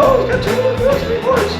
Oh, he's got 2 USB ports.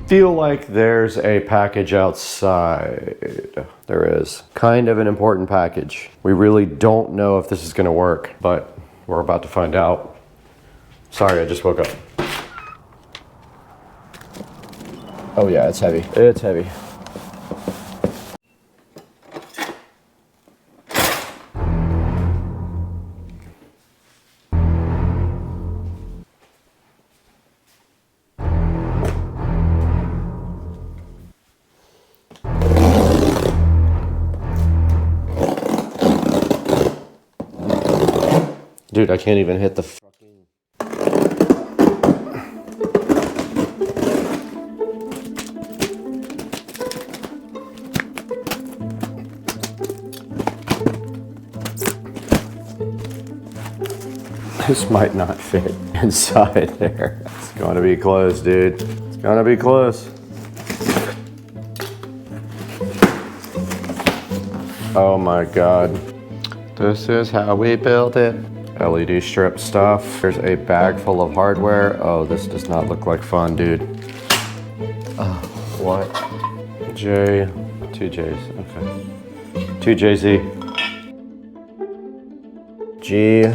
Feel like there's a package outside. There is. Kind of an important package. We really don't know if this is gonna work, but we're about to find out. Sorry, I just woke up. Oh yeah, it's heavy. It's heavy. Dude, I can't even hit the fucking... This might not fit inside there. It's gonna be close, dude. It's gonna be close. Oh my God. This is how we built it. LED strip stuff. There's a bag full of hardware. Oh, this does not look like fun, dude. Oh, what? J, 2 J's, okay. 2 JZ. G.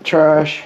Trash.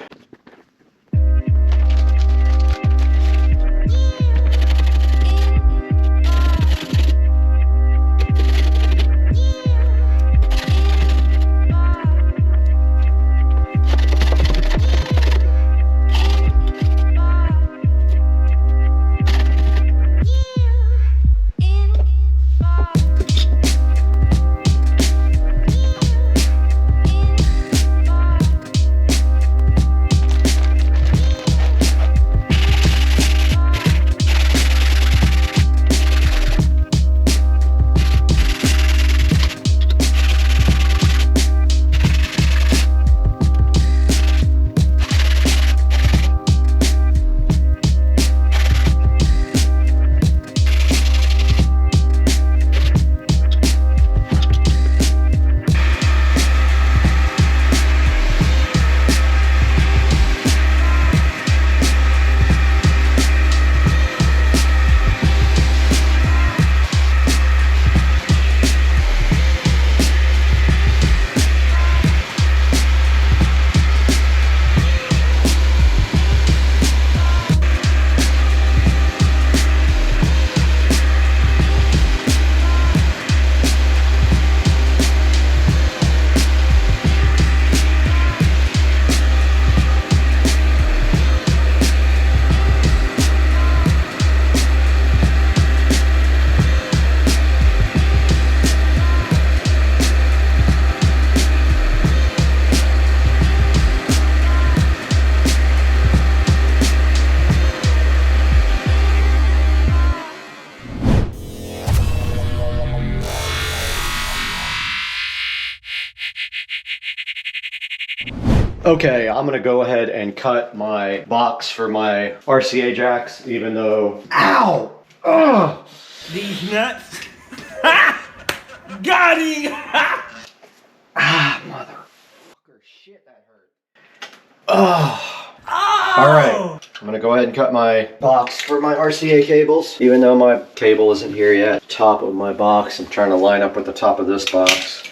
Okay, I'm gonna go ahead and cut my box for my RCA jacks, even though, ow! Ugh! These nuts. Got him! Ah, motherfucker, shit, that hurt. Oh. All right, I'm gonna go ahead and cut my box for my RCA cables, even though my cable isn't here yet. Top of my box, I'm trying to line up with the top of this box.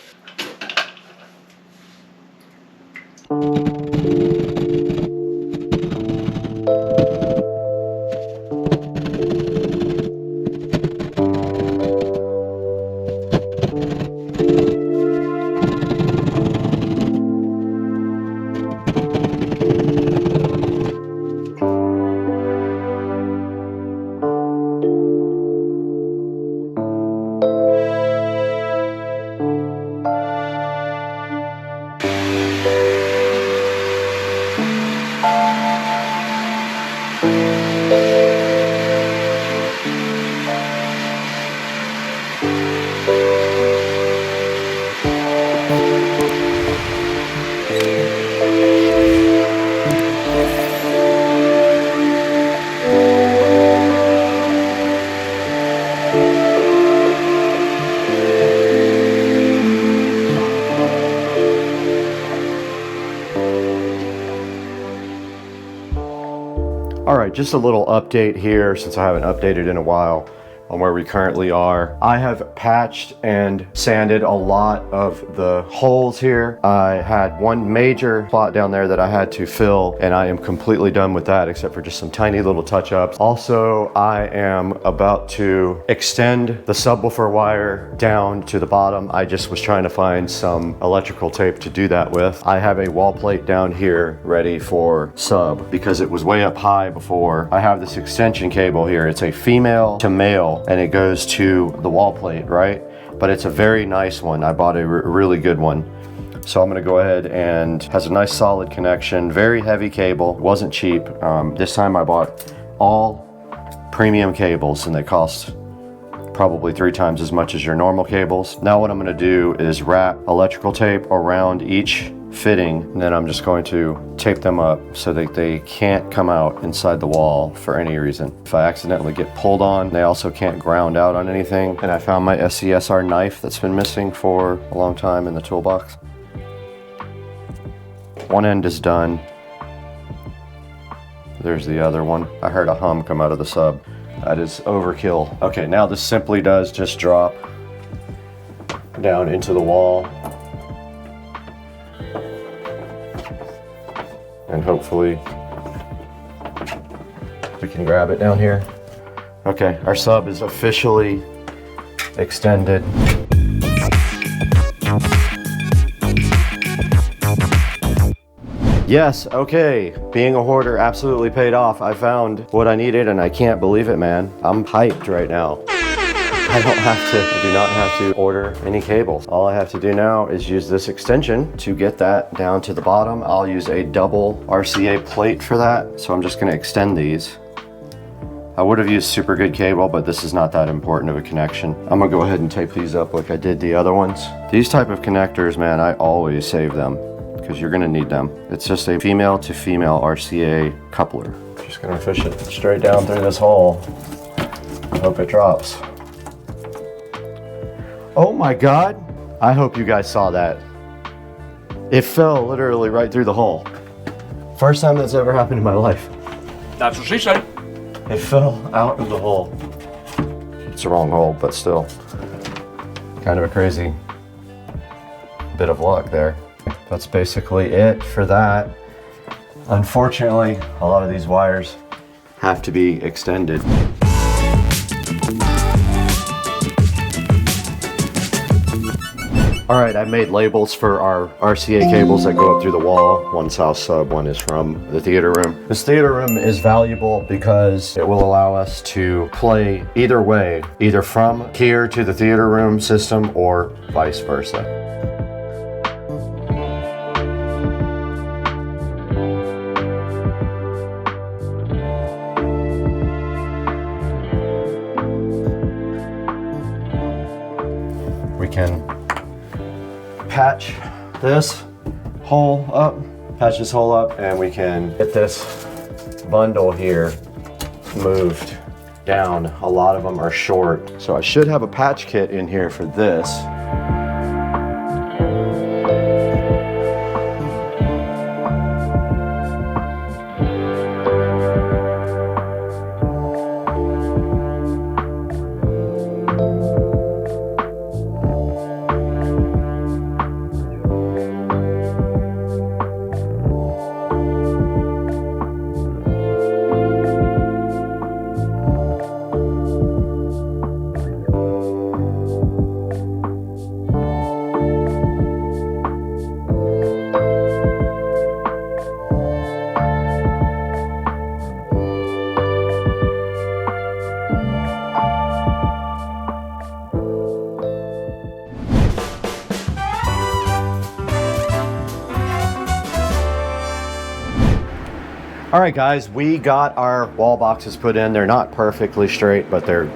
All right, just a little update here since I haven't updated in a while on where we currently are. I have patched and sanded a lot of the holes here. I had one major spot down there that I had to fill, and I am completely done with that except for just some tiny little touch-ups. Also, I am about to extend the subwoofer wire down to the bottom. I just was trying to find some electrical tape to do that with. I have a wall plate down here ready for sub because it was way up high before. I have this extension cable here. It's a female to male, and it goes to the wall plate, right? But it's a very nice one. I bought a really good one. So I'm gonna go ahead and has a nice solid connection, very heavy cable. It wasn't cheap. This time I bought all premium cables and they cost probably 3 times as much as your normal cables. Now what I'm gonna do is wrap electrical tape around each fitting, and then I'm just going to tape them up so that they can't come out inside the wall for any reason. If I accidentally get pulled on, they also can't ground out on anything. And I found my SCSR knife that's been missing for a long time in the toolbox. One end is done. There's the other one. I heard a hum come out of the sub. That is overkill. Okay, now this simply does just drop down into the wall. And hopefully we can grab it down here. Okay, our sub is officially extended. Yes, okay, being a hoarder absolutely paid off. I found what I needed and I can't believe it, man. I'm hyped right now. I do not have to order any cables. All I have to do now is use this extension to get that down to the bottom. I'll use a double RCA plate for that. So I'm just gonna extend these. I would have used super good cable, but this is not that important of a connection. I'm gonna go ahead and tape these up like I did the other ones. These type of connectors, man, I always save them because you're gonna need them. It's just a female to female RCA coupler. Just gonna fish it straight down through this hole. I hope it drops. Oh my God, I hope you guys saw that. It fell literally right through the hole. First time that's ever happened in my life. That's what she said. It fell out of the hole. It's the wrong hole, but still. Kind of a crazy bit of luck there. That's basically it for that. Unfortunately, a lot of these wires have to be extended. All right, I made labels for our RCA cables that go up through the wall. One south sub, one is from the theater room. This theater room is valuable because it will allow us to play either way, either from here to the theater room system or vice versa. We can patch this hole up patch this hole up, and we can get this bundle here moved down. A lot of them are short. So I should have a patch kit in here for this. All right, guys, we got our wall boxes put in. They're not perfectly straight, but they're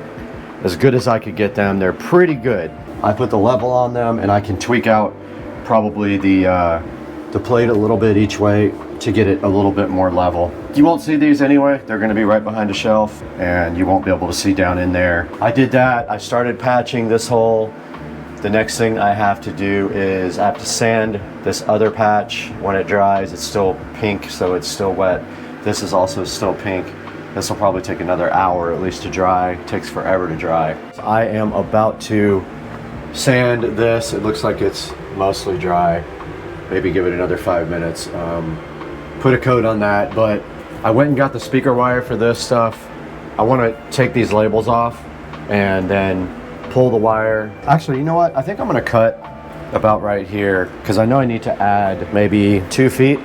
as good as I could get them. They're pretty good. I put the level on them, and I can tweak out probably the plate a little bit each way to get it a little bit more level. You won't see these anyway. They're gonna be right behind a shelf, and you won't be able to see down in there. I did that. I started patching this hole. The next thing I have to do is I have to sand this other patch. When it dries, it's still pink, so it's still wet. This is also still pink. This will probably take another hour at least to dry. It takes forever to dry. I am about to sand this. It looks like it's mostly dry. Maybe give it another 5 minutes. Put a coat on that, but I went and got the speaker wire for this stuff. I want to take these labels off and then pull the wire. Actually, you know what? I think I'm going to cut about right here because I know I need to add maybe 2 feet